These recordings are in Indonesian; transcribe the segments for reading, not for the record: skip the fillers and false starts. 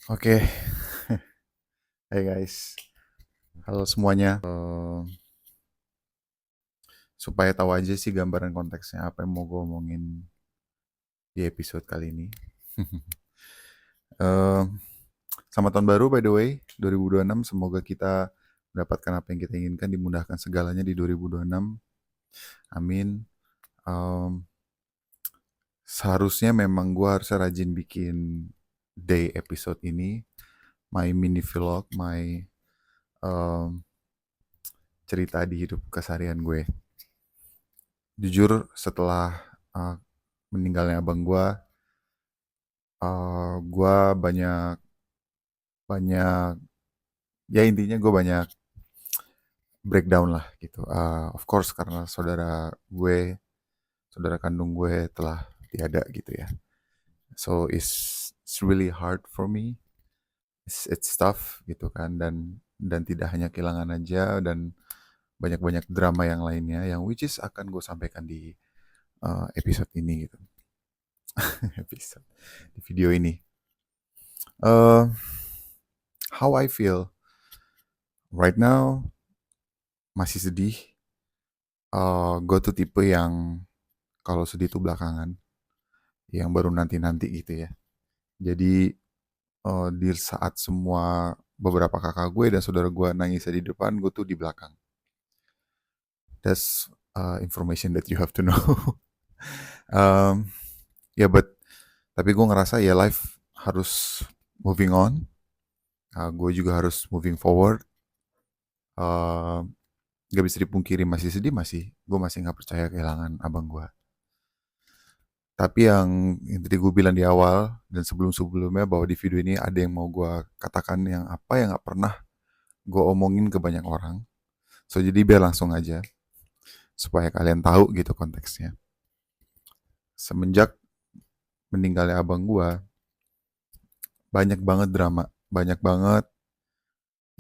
Oke, Hai guys, halo semuanya. Supaya tahu aja sih gambaran konteksnya apa yang mau gue omongin di episode kali ini. Eh, Selamat tahun baru by the way, 2026. Semoga kita mendapatkan apa yang kita inginkan, dimudahkan segalanya di 2026. Amin. Em, Seharusnya memang gue harus rajin bikin day episode ini, my mini vlog, my em, cerita di hidup keseharian gue. Jujur setelah uh, meninggalnya abang gue banyak banyak ya intinya gue banyak breakdown lah gitu. Of course karena saudara kandung gue telah tiada gitu ya. So it's really hard for me. It's tough gitu kan, dan tidak hanya kehilangan aja, dan banyak-banyak drama yang lainnya yang which is akan gue sampaikan di episode ini gitu. Episode di video ini. Uh, how I feel right now, masih sedih. Gue tuh tipe yang kalau sedih tuh belakangan, yang baru nanti-nanti gitu ya. Jadi di saat semua beberapa kakak gue dan saudara gue nangis di depan, gue tuh di belakang. That's information that you have to know. Ya, tapi gue ngerasa ya life harus moving on. Gue juga harus moving forward. Uh, gak bisa dipungkiri masih sedih, gue masih nggak percaya kehilangan abang gue. Tapi yang tadi gue bilang di awal dan sebelum-sebelumnya, bahwa di video ini ada yang mau gue katakan yang apa yang gak pernah gue omongin ke banyak orang. So jadi biar langsung aja supaya kalian tahu gitu konteksnya. Semenjak meninggalnya abang gue, banyak banget drama, banyak banget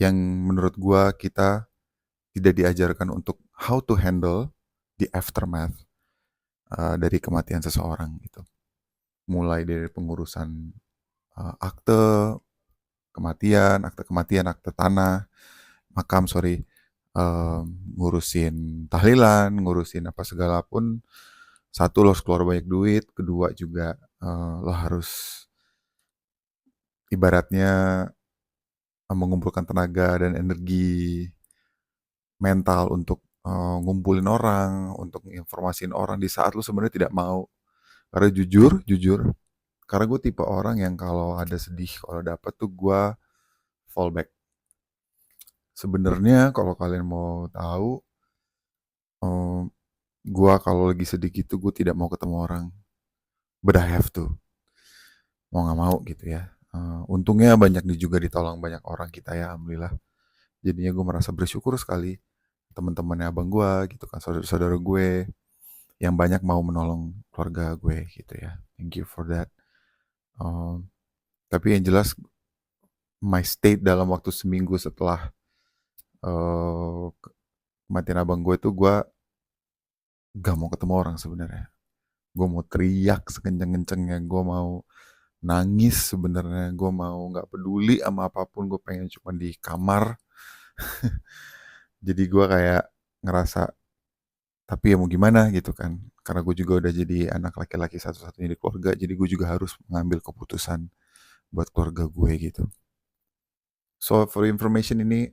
yang menurut gue kita tidak diajarkan untuk how to handle the aftermath dari kematian seseorang gitu. Mulai dari pengurusan akte kematian, akte tanah, makam, sorry, eh, ngurusin tahlilan, ngurusin apa segala pun. Satu, lo harus keluar banyak duit. Kedua juga, lo harus ibaratnya mengumpulkan tenaga dan energi mental untuk ngumpulin orang, untuk informasiin orang di saat lo sebenarnya tidak mau. Karena jujur, karena gue tipe orang yang kalau ada sedih, kalau dapet tuh gue fallback. Sebenarnya kalau kalian mau tahu, eh, gue kalau lagi sedih gitu gue tidak mau ketemu orang, but I have to, mau nggak mau gitu ya. Untungnya banyak juga ditolong banyak orang kita ya, alhamdulillah. Jadinya gue merasa bersyukur sekali, teman-temannya abang gue gitu kan, saudara-saudara gue yang banyak mau menolong keluarga gue gitu ya. Thank you for that. Tapi yang jelas, my state dalam waktu seminggu setelah uh, kematian abang gue tuh, gue gak mau ketemu orang sebenarnya. Gue mau teriak sekenceng-kencengnya, gue mau nangis sebenarnya, gue mau nggak peduli sama apapun, gue pengen cuma di kamar. Jadi gue kayak ngerasa, tapi ya mau gimana gitu kan, karena gue juga udah jadi anak laki-laki satu-satunya di keluarga, jadi gue juga harus mengambil keputusan buat keluarga gue gitu. So for information ini,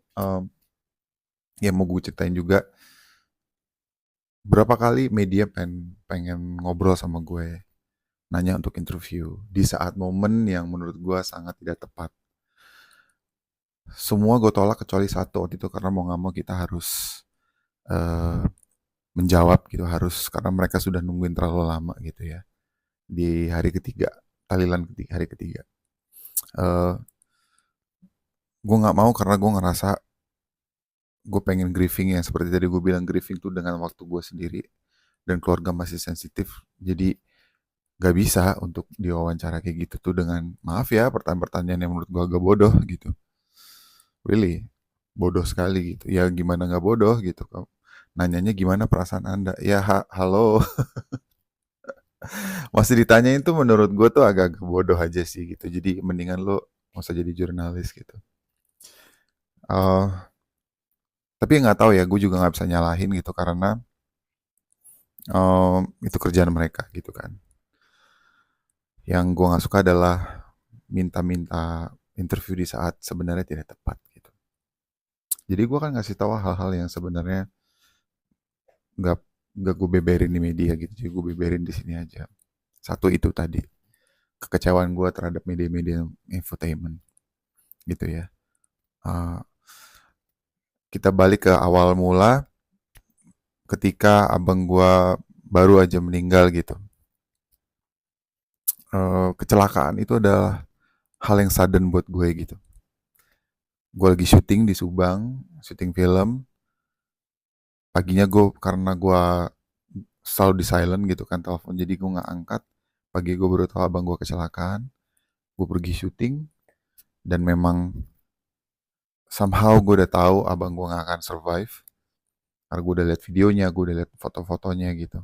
ya mau gue ceritain juga, berapa kali media pengen ngobrol sama gue, nanya untuk interview di saat momen yang menurut gue sangat tidak tepat. Semua gue tolak kecuali satu waktu itu, karena mau nggak mau kita harus eh, menjawab gitu, harus, karena mereka sudah nungguin terlalu lama gitu ya. Di hari ketiga, tahlilan ketiga, hari ketiga. Eh gue nggak mau karena gue ngerasa gue pengen grieving, yang seperti tadi gue bilang, grieving tuh dengan waktu gue sendiri dan keluarga masih sensitif. Jadi gak bisa untuk diwawancara kayak gitu tuh dengan, maaf ya, pertanyaan-pertanyaan yang menurut gue agak bodoh gitu. Really, bodoh sekali gitu. Ya gimana nggak bodoh gitu. Nanyanya gimana perasaan Anda? Ya halo. Masih ditanyain tuh, menurut gue tuh agak bodoh aja sih gitu. Jadi mendingan lo nggak usah jadi jurnalis gitu. Eh, tapi nggak tahu ya, gue juga nggak bisa nyalahin gitu karena itu kerjaan mereka gitu kan. Yang gue nggak suka adalah minta-minta interview di saat sebenarnya tidak tepat gitu. Jadi gue kan ngasih tahu hal-hal yang sebenarnya nggak nggak gue beberin di media gitu, jadi gue beberin di sini aja. Satu itu tadi kekecewaan gue terhadap media-media infotainment gitu ya. Uh, kita balik ke awal mula ketika abang gue baru aja meninggal gitu. Kecelakaan itu adalah hal yang sudden buat gue gitu. Gue lagi syuting di Subang, syuting film. Paginya gue karena gue selalu di silent gitu kan telepon, jadi gue nggak angkat. Pagi gue baru tahu abang gue kecelakaan. Gue pergi syuting dan memang somehow gue udah tahu abang gue nggak akan survive. Karena gue udah lihat videonya, gue udah lihat foto-fotonya gitu.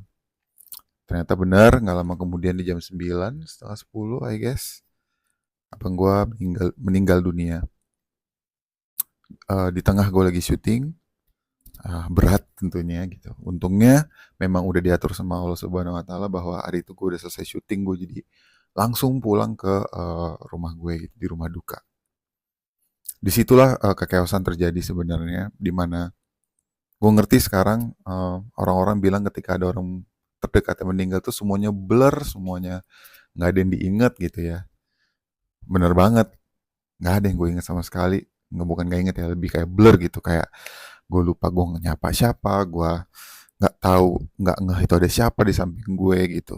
Ternyata benar, nggak lama kemudian di jam 9, setengah 10 I guess, abang gue meninggal dunia. Di tengah gue lagi syuting, berat tentunya gitu. Untungnya memang udah diatur sama Allah Subhanahu Wa Taala bahwa hari itu gue udah selesai syuting, gue jadi langsung pulang ke rumah gue gitu, di rumah duka. Disitulah kekeosan terjadi sebenarnya, di mana gue ngerti sekarang orang-orang bilang ketika ada orang terdekat yang meninggal tuh semuanya blur, semuanya nggak ada yang diingat gitu ya. Bener banget, nggak ada yang gue ingat sama sekali. Nggak, bukan nggak inget ya, lebih kayak blur gitu, kayak gue lupa gue nyapa siapa, gue nggak tahu, nggak ngeh itu ada siapa di samping gue gitu.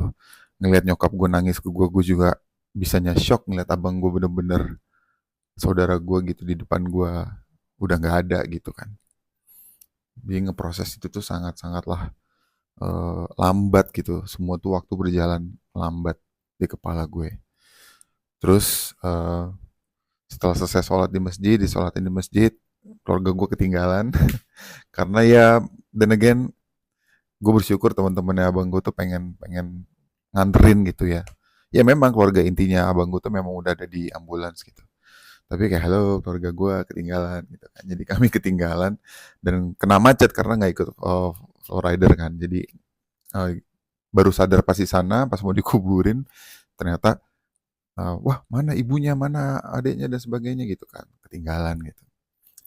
Ngelihat nyokap gue nangis ke gue juga bisanya shock ngeliat abang gue bener-bener saudara gue gitu di depan gue udah nggak ada gitu kan. Jadi ngeproses itu tuh sangat-sangatlah lambat gitu. Semua tuh waktu berjalan lambat di kepala gue. Terus setelah selesai sholat di masjid, disolatin di masjid, keluarga gue ketinggalan. Karena ya, dan again, gue bersyukur teman-temannya abang gue tuh pengen pengen nganterin gitu ya. Ya memang keluarga intinya abang gue tuh memang udah ada di ambulans gitu. Tapi kayak halo keluarga gue ketinggalan gitu kan. Jadi kami ketinggalan dan kena macet karena nggak ikut flow rider kan. Jadi uh, baru sadar pas di sana, pas mau dikuburin, ternyata wah mana ibunya, mana adiknya dan sebagainya gitu kan, ketinggalan gitu.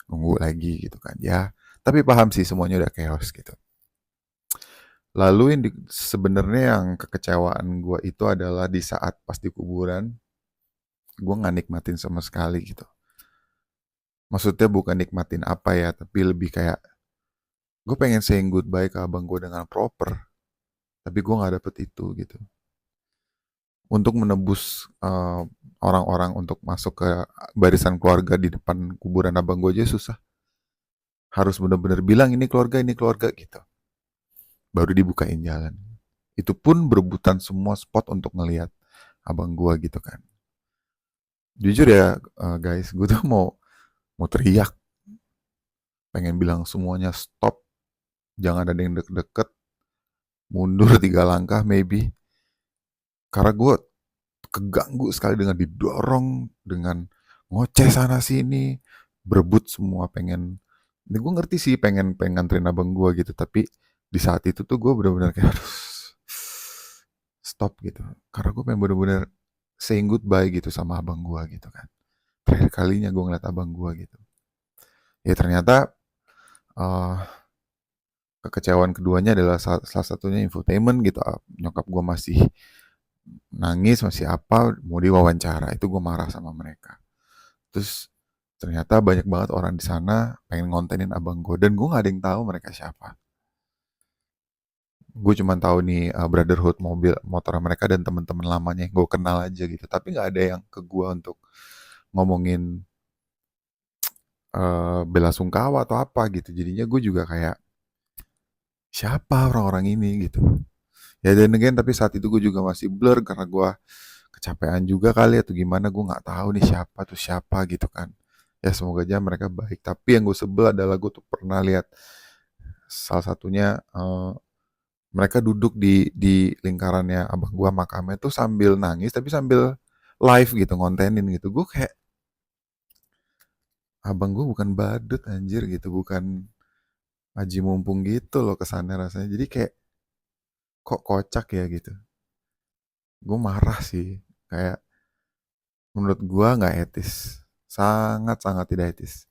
Nunggu lagi gitu kan. Ya, tapi paham sih semuanya udah chaos gitu. Lalu yang sebenarnya yang kekecewaan gue itu adalah di saat pas di kuburan, gue nggak nikmatin sama sekali gitu. Maksudnya bukan nikmatin apa ya, tapi lebih kayak gue pengen saying goodbye ke abang gue dengan proper, tapi gue nggak dapet itu gitu. Untuk menebus orang-orang untuk masuk ke barisan keluarga di depan kuburan abang gue aja susah. Harus benar-benar bilang ini keluarga gitu. Baru dibukain jalan. Itu pun berebutan semua spot untuk ngelihat abang gue gitu kan. Jujur ya guys, gue tuh mau teriak, pengen bilang semuanya stop, jangan ada yang deket-deket, mundur 3 langkah maybe. Karena gue keganggu sekali dengan didorong, dengan ngoceh sana sini, berebut semua pengen. Ini gue ngerti sih pengen nganterin abang gue gitu, tapi di saat itu tuh gue benar-benar kayak harus stop gitu. Karena gue pengen bener-bener saying goodbye gitu sama abang gue gitu kan. Terakhir kalinya gue ngeliat abang gue gitu. Ya ternyata uh, kekecewaan keduanya adalah salah satunya infotainment gitu. Nyokap gue masih nangis, masih apa, mau diwawancara. Itu gue marah sama mereka. Terus ternyata banyak banget orang di sana pengen ngontenin abang gue dan gue nggak ada yang tahu mereka siapa. Gue cuma tahu nih brotherhood mobil motor mereka dan teman-teman lamanya yang gue kenal aja gitu. Tapi nggak ada yang ke gue untuk ngomongin bela sungkawa atau apa gitu. Jadinya gue juga kayak siapa orang-orang ini gitu. Ya dan again, tapi saat itu gue juga masih blur karena gue kecapean juga kali atau gimana, gue nggak tahu nih siapa tuh siapa gitu kan. Ya semoga aja mereka baik. Tapi yang gue sebel adalah gue tuh pernah lihat salah satunya mereka duduk di lingkarannya abang gue makamnya tuh sambil nangis tapi sambil live gitu ngontenin gitu. Gue kayak abang gue bukan badut anjir gitu, bukan aji mumpung gitu loh kesannya rasanya. Jadi kayak kok kocak ya gitu. Gue marah sih, kayak menurut gue nggak etis, sangat sangat tidak etis.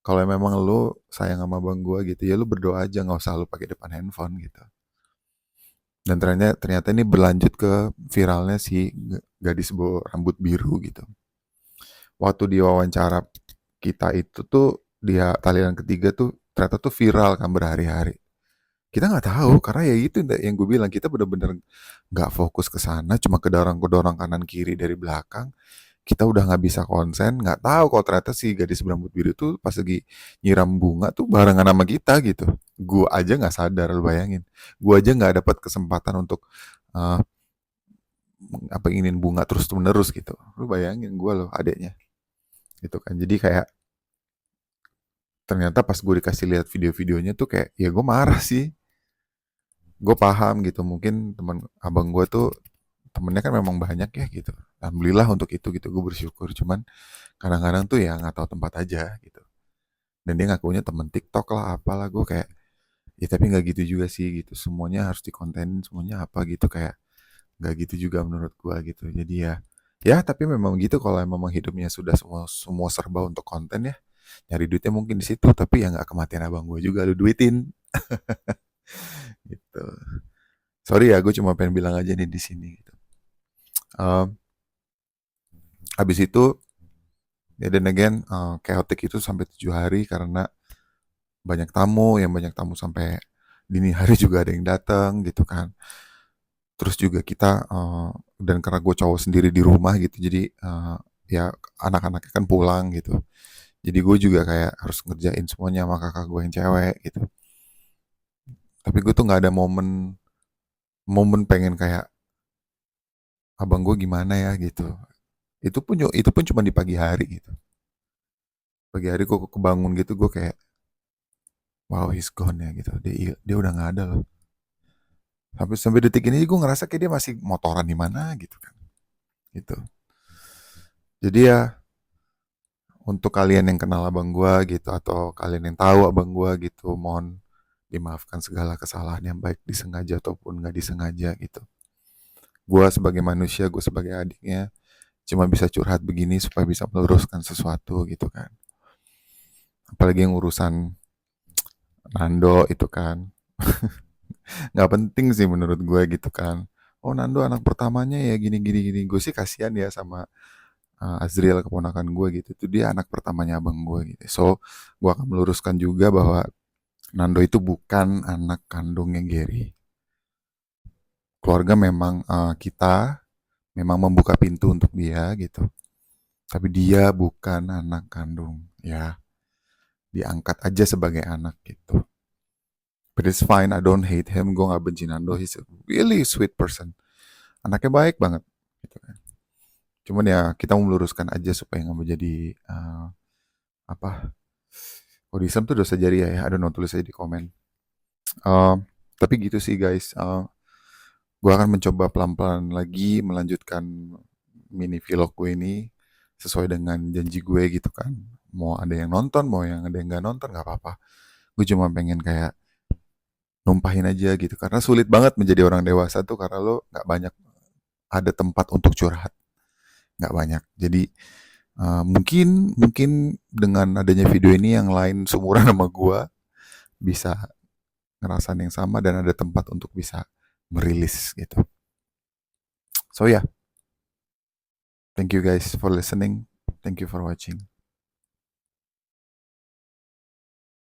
Kalau memang lu sayang sama abang gue gitu ya lu berdoa aja, nggak usah lu pakai depan handphone gitu. Dan ternyata ini berlanjut ke viralnya si gadis rambut biru gitu. Waktu di wawancara kita itu tuh dia talian ketiga tuh ternyata tuh viral kan berhari-hari. Kita nggak tahu karena ya itu yang gue bilang, kita bener-bener nggak fokus ke sana, cuma kedorong kanan kiri dari belakang. Kita udah nggak bisa konsen, nggak tahu kalau ternyata si gadis berambut biru tuh pas lagi nyiram bunga tuh barengan sama kita gitu. Gue aja nggak sadar, lu bayangin. Gue aja nggak dapat kesempatan untuk uh, apa ingin bunga terus menerus gitu. Lu bayangin gue loh adeknya gitu kan. Jadi kayak ternyata pas gue dikasih lihat video-videonya tuh kayak ya gue marah sih. Gue paham gitu, mungkin teman abang gue tuh temennya kan memang banyak ya gitu. Alhamdulillah untuk itu gitu, gue bersyukur. Cuman kadang-kadang tuh ya nggak tahu tempat aja gitu. Dan dia ngakunya temen TikTok lah apalah, gue kayak ya tapi nggak gitu juga sih gitu. Semuanya harus dikontenin, semuanya apa gitu, kayak nggak gitu juga menurut gue gitu. Jadi ya ya tapi memang gitu, kalau memang hidupnya sudah semua semua serba untuk konten ya, nyari duitnya mungkin di situ, tapi ya nggak kematian abang gue juga lu duitin gitu. Sorry ya, gue cuma pengen bilang aja nih di sini gitu. Um, Habis itu ya dan again chaotic itu sampai 7 hari karena banyak tamu, yang banyak tamu sampai dini hari juga ada yang datang gitu kan. Terus juga kita dan karena gue cowok sendiri di rumah gitu, jadi ya anak-anaknya kan pulang gitu. Jadi gue juga kayak harus ngerjain semuanya sama kakak gue yang cewek gitu. Tapi gue tuh nggak ada momen momen pengen kayak abang gue gimana ya gitu. Itu pun cuma di pagi hari gitu. Pagi hari gue kebangun gitu, gue kayak wow he's gone ya gitu. Dia udah nggak ada loh. Sampai sampai detik ini gue ngerasa kayak dia masih motoran di mana gitu kan. Gitu. Jadi ya untuk kalian yang kenal abang gue gitu, atau kalian yang tahu abang gue gitu, mohon dimaafkan segala kesalahan yang baik disengaja ataupun nggak disengaja gitu. Gue sebagai manusia, gue sebagai adiknya cuma bisa curhat begini supaya bisa meluruskan sesuatu gitu kan. Apalagi yang urusan Nando itu kan nggak penting sih menurut gue gitu kan. Oh Nando anak pertamanya ya gini gini gini. Gue sih kasihan ya sama Azriel keponakan gue gitu. Itu dia anak pertamanya abang gue gitu. So gue akan meluruskan juga bahwa Nando itu bukan anak kandungnya Gary. Keluarga memang kita memang membuka pintu untuk dia gitu. Tapi dia bukan anak kandung ya. Diangkat aja sebagai anak gitu. But it's fine, I don't hate him. Gue gak benci Nando. He's a really sweet person. Anaknya baik banget gitu kan. Cuman ya kita mau meluruskan aja supaya nggak menjadi apa kodisem tuh dosa jariah ya. Ada don't tulis aja di komen. Uh, tapi gitu sih guys. Gue akan mencoba pelan-pelan lagi melanjutkan mini vlog gue ini sesuai dengan janji gue gitu kan. Mau ada yang nonton, mau yang ada yang nggak nonton nggak apa-apa. Gue cuma pengen kayak numpahin aja gitu. Karena sulit banget menjadi orang dewasa tuh karena lo nggak banyak ada tempat untuk curhat, nggak banyak. Jadi mungkin mungkin dengan adanya video ini yang lain seumuran sama gue bisa ngerasain yang sama dan ada tempat untuk bisa merilis gitu. So yeah, thank you guys for listening. Thank you for watching.